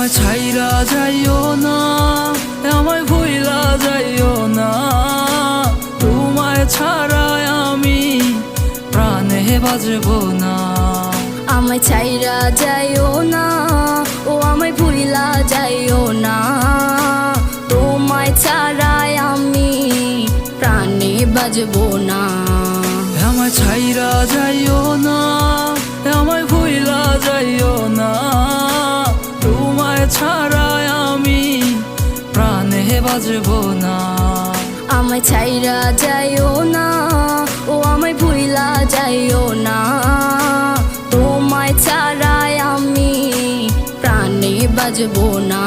আমায় ছাইরা যাইও না, আমায় ভুইলা যাইও না, তোমায় ছাড়া আমি প্রাণে বাজবো না। আমায় ছাইরা যাইও না, ও আমায় ভুইলা যাইও না, তোমায় ছাড়া আমি প্রাণে বাজবো না। আমায় ছাইরা যাইও না, আমায় ভুইলা যাইও না, তোমায় ছাড়া আমি প্রাণে বাজবো না। আমায় ছাইরা যাইও না, ও আমায় ভুইলা যাইও না, তোমায় ছাড়া আমি প্রাণে বাজবো না।